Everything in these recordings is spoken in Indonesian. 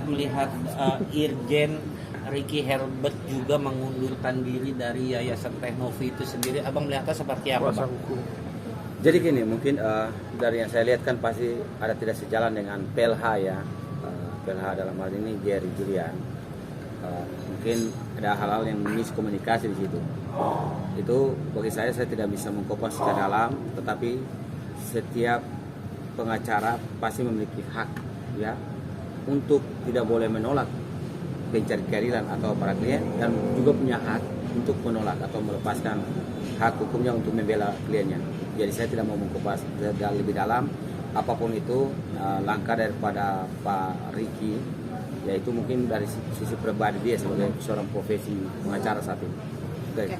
melihat Irjen Ricky Herbert juga mengundurkan diri dari Yayasan Teknovi itu sendiri, abang melihatnya seperti apa, Bang? Jadi gini, mungkin dari yang saya lihat kan pasti ada tidak sejalan dengan PLH ya. PLH dalam hal ini Jerry Julian. Mungkin ada hal-hal yang miskomunikasi di situ. Itu bagi saya tidak bisa mengkopas secara dalam, tetapi setiap pengacara pasti memiliki hak ya untuk tidak boleh menolak pencari keadilan atau para klien, dan juga punya hak untuk menolak atau melepaskan hak hukumnya untuk membela kliennya. Jadi saya tidak mau mengkupas lebih dalam apapun itu langkah daripada Pak Ricky, yaitu mungkin dari sisi pribadi dia sebagai seorang profesi pengacara saat ini. Oke.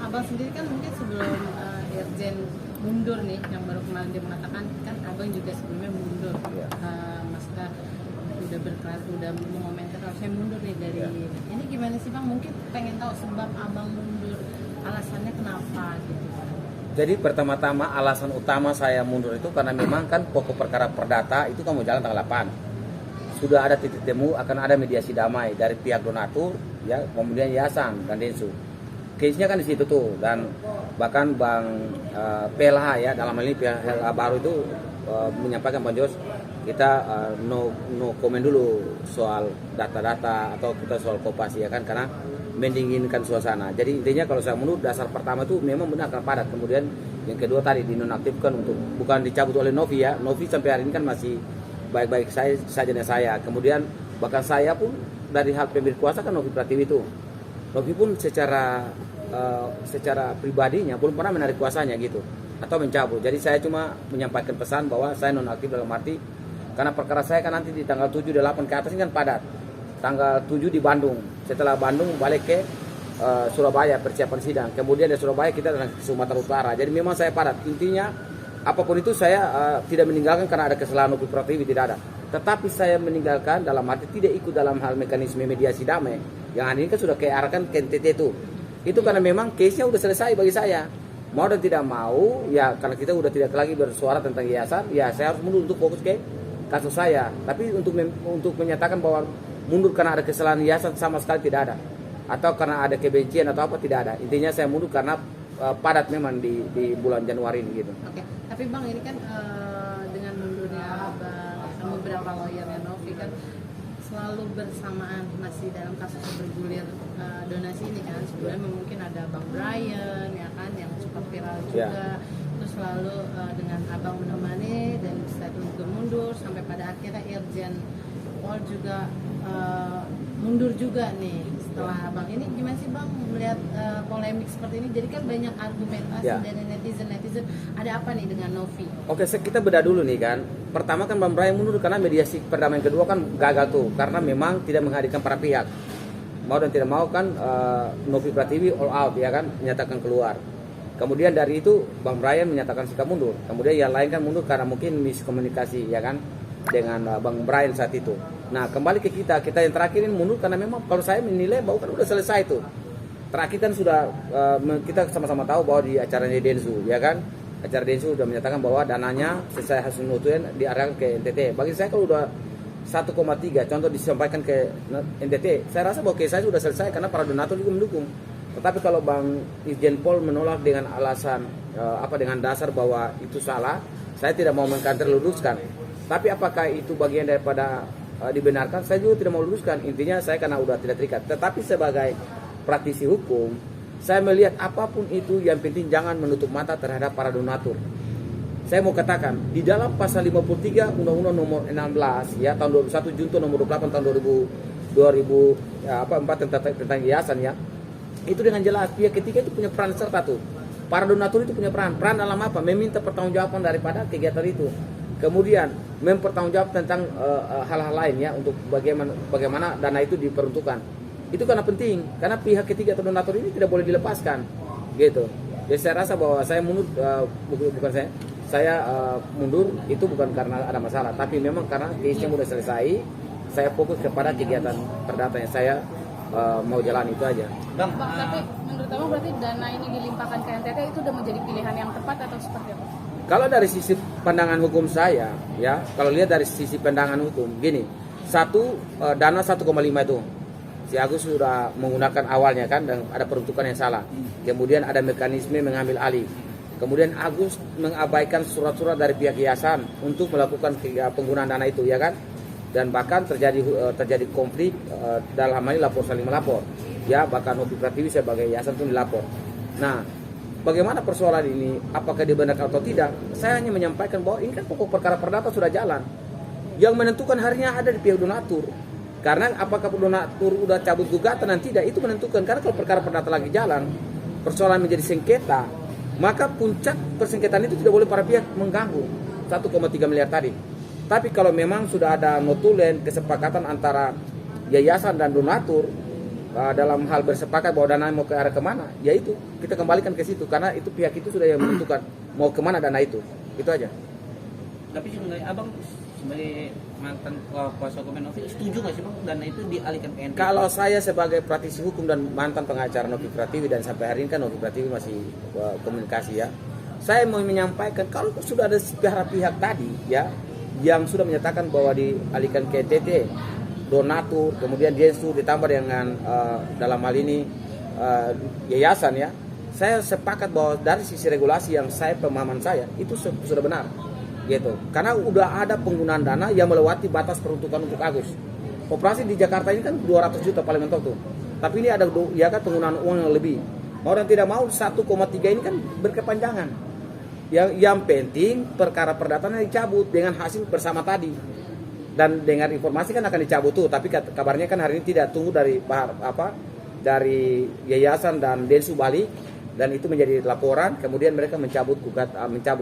Abang sendiri kan mungkin sebelum Irjen mundur nih, yang baru kemarin dia mengatakan kan abang juga sebelumnya mundur. Ya. Maksudnya udah mengomentari kalau saya mundur nih dari ini gimana sih Bang? Mungkin pengen tahu sebab abang mundur, alasannya kenapa gitu. Jadi pertama-tama alasan utama saya mundur itu karena memang kan pokok perkara perdata itu kan mau jalan tanggal 8. Sudah ada titik temu akan ada mediasi damai dari pihak donatur ya, kemudian yayasan dan Densu. Case-nya kan di situ tuh, dan bahkan Bang PLH ya, dalam hal ini pihak baru itu menyampaikan Bang Jos, kita no komen dulu soal data-data atau kita soal kopasi ya kan, karena mendinginkan suasana. Jadi intinya kalau saya menurut dasar pertama itu memang benar karena padat. Kemudian yang kedua tadi dinonaktifkan untuk bukan dicabut oleh Novi ya. Novi sampai hari ini kan masih baik-baik saja dengan saya. Kemudian bahkan saya pun dari hal pemberi kuasa kan Novi Pratiwi itu. Novi pun secara pribadinya belum pernah menarik kuasanya gitu atau mencabut. Jadi saya cuma menyampaikan pesan bahwa saya nonaktif dalam arti karena perkara saya kan nanti di tanggal 7 dan 8 ke atas ini kan padat. Tanggal 7 di Bandung, setelah Bandung balik ke Surabaya persiapan sidang, kemudian dari Surabaya kita ke Sumatera Utara. Jadi memang saya padat. Intinya apapun itu saya tidak meninggalkan karena ada kesalahan Novi Pratiwi, tidak ada. Tetapi saya meninggalkan dalam arti tidak ikut dalam hal mekanisme mediasi damai yang hari ini kan sudah kearahkan ke NTT itu karena memang case-nya udah selesai bagi saya. Mau dan tidak mau ya, karena kita udah tidak lagi bersuara tentang yayasan, ya saya harus mundur untuk fokus ke kasus saya. Tapi untuk menyatakan bahwa mundur karena ada kesalahan yayasan sama sekali tidak ada, atau karena ada kebencian atau apa, tidak ada. Intinya saya mundur karena padat memang di bulan Januari ini gitu. Oke. Tapi Bang ini kan dengan mundurnya Abang, beberapa lawyernya Novi kan selalu bersamaan masih dalam kasus bergulir donasi ini kan. Sebelumnya mungkin ada Bang Brian ya kan yang sempat viral juga. Terus selalu dengan Abang menemani dan setelah itu juga mundur sampai pada akhirnya Irjen Paul juga mundur juga nih setelah Abang. Ini gimana sih Bang melihat polemik seperti ini? Jadi kan banyak argumentasi dari netizen. Ada apa nih dengan Novi? Oke, kita bedah dulu nih kan. Pertama kan Bang Brian mundur karena mediasi perdamaian kedua kan gagal tuh, karena memang tidak menghadirkan para pihak. Mau dan tidak mau kan Novi Pratiwi all out ya kan, menyatakan keluar. Kemudian dari itu Bang Brian menyatakan sikap mundur. Kemudian yang lain kan mundur karena mungkin miskomunikasi ya kan dengan Bang Brian saat itu. Nah kembali ke kita yang terakhir ini mundur karena memang kalau saya menilai bahwa kan udah selesai tuh. Terakhir kan sudah kita sama-sama tahu bahwa di acaranya Densu ya kan, acara Densu sudah menyatakan bahwa dananya sesuai hasil nutuan diarahkan ke NTT. Bagi saya kalau udah 1,3 contoh disampaikan ke NTT, saya rasa bahwa saya sudah selesai karena para donatur juga mendukung. Tetapi kalau Bang Irjen Paul menolak dengan alasan dengan dasar bahwa itu salah, saya tidak mau luruskan. Tapi apakah itu bagian daripada dibenarkan? Saya juga tidak mau luruskan. Intinya saya karena udah tidak terikat. Tetapi sebagai praktisi hukum, saya melihat apapun itu yang penting jangan menutup mata terhadap para donatur. Saya mau katakan di dalam pasal 53 Undang-Undang nomor 16 ya tahun 21 Junto nomor 28 tahun 2004 tentang yayasan ya. Itu dengan jelas pihak ketiga itu punya peran serta tuh. Para donatur itu punya peran dalam apa? Meminta pertanggungjawaban daripada kegiatan itu. Kemudian mempertanggungjawab tentang hal-hal lain ya untuk bagaimana dana itu diperuntukkan. Itu karena penting, karena pihak ketiga atau donatur ini tidak boleh dilepaskan, gitu. Jadi saya rasa bahwa saya mundur mundur itu bukan karena ada masalah, tapi memang karena case-nya sudah selesai. Saya fokus kepada kegiatan perdata yang saya mau jalan itu aja. Bang, tapi menurut Abang berarti dana ini dilimpahkan ke NTT itu udah menjadi pilihan yang tepat atau seperti apa? Kalau dari sisi pandangan hukum saya, ya, kalau lihat dari sisi pandangan hukum, gini, Satu, dana 1,5 itu si Agus sudah menggunakan awalnya kan, dan ada peruntukan yang salah. Kemudian ada mekanisme mengambil alih. Kemudian Agus mengabaikan surat-surat dari pihak yayasan untuk melakukan penggunaan dana itu, ya kan? Dan bahkan terjadi konflik dalam hal ini lapor saling melapor. Ya, bahkan Novi Pratiwi sebagai yayasan itu dilapor. Nah, bagaimana persoalan ini? Apakah dibenarkan atau tidak? Saya hanya menyampaikan bahwa ini kan pokok perkara perdata sudah jalan. Yang menentukan harinya ada di pihak donatur. Karena apakah donatur udah cabut gugatan dan tidak, itu menentukan. Karena kalau perkara perdata lagi jalan, persoalan menjadi sengketa, maka puncak persengketaan itu tidak boleh para pihak mengganggu 1,3 miliar tadi. Tapi kalau memang sudah ada notulen kesepakatan antara yayasan dan donatur dalam hal bersepakat bahwa dana mau ke arah kemana, ya itu kita kembalikan ke situ, karena itu pihak itu sudah yang menentukan mau kemana dana itu aja. Tapi sebenarnya abang sebagai mantan kuasa hukum Novi setuju nggak sih bang dana itu dialihkan ke NPT? Kalau saya sebagai praktisi hukum dan mantan pengacara Novi Pratiwi, dan sampai hari ini kan Novi Pratiwi masih komunikasi ya, saya mau menyampaikan kalau sudah ada pihak tadi ya yang sudah menyatakan bahwa dialihkan ke NTT, donatur, kemudian Densu ditambah dengan dalam hal ini yayasan ya, saya sepakat bahwa dari sisi regulasi yang pemahaman saya itu sudah benar gitu, karena udah ada penggunaan dana yang melewati batas peruntukan untuk Agus. Operasi di Jakarta ini kan 200 juta paling mentok tuh, tapi ini ada ya kan penggunaan uang yang lebih. Mau dan tidak mau 1,3 ini kan berkepanjangan. Yang penting perkara perdatanya dicabut dengan hasil bersama tadi, dan dengan informasi kan akan dicabut tuh, tapi kabarnya kan hari ini tidak, tunggu dari dari yayasan dan Densu balik, dan itu menjadi laporan, kemudian mereka mencabut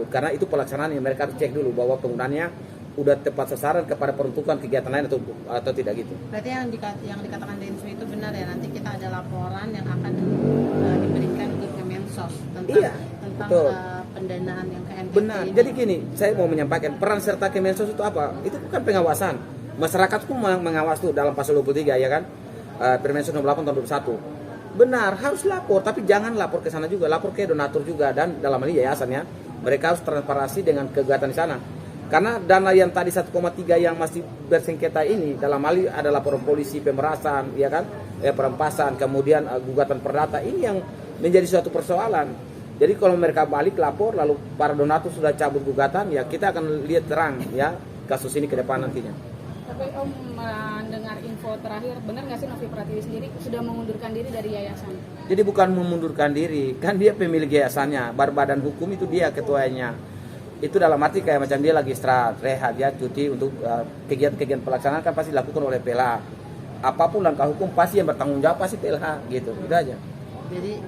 karena itu pelaksanaan yang mereka harus cek dulu bahwa penggunaannya udah tepat sasaran kepada peruntukan kegiatan lain atau tidak gitu. Berarti yang dikatakan Densu itu benar ya, nanti kita ada laporan yang akan diberikan ke Kemensos tentang pendanaan yang ke NPT. Benar. Ini. Jadi gini, saya mau menyampaikan peran serta Kemensos itu apa? Itu bukan pengawasan. Masyarakat pun mengawas tuh dalam pasal 23 ya kan. Permen 98 tahun 2021. Benar, harus lapor, tapi jangan lapor ke sana juga, lapor ke donatur juga, dan dalam hal ini yayasan ya. Mereka harus transparansi dengan kegiatan di sana. Karena dana yang tadi 1,3 yang masih bersengketa ini, dalam hal ini ada laporan polisi pemerasan, ya kan, perampasan, kemudian gugatan perdata, ini yang menjadi suatu persoalan. Jadi kalau mereka balik lapor, lalu para donatur sudah cabut gugatan, ya kita akan lihat terang ya kasus ini ke depan nantinya. Tapi Om mendengar info terakhir, benar nggak sih Novi Pratiwi sendiri sudah mengundurkan diri dari yayasan? Jadi bukan memundurkan diri, kan dia pemilik yayasannya, badan hukum itu dia ketuanya. Itu dalam arti kayak macam dia lagi istirahat, rehat ya, cuti untuk kegiatan-kegiatan pelaksanaan kan pasti dilakukan oleh PLH. Apapun langkah hukum pasti yang bertanggung jawab pasti PLH gitu, gitu aja. Jadi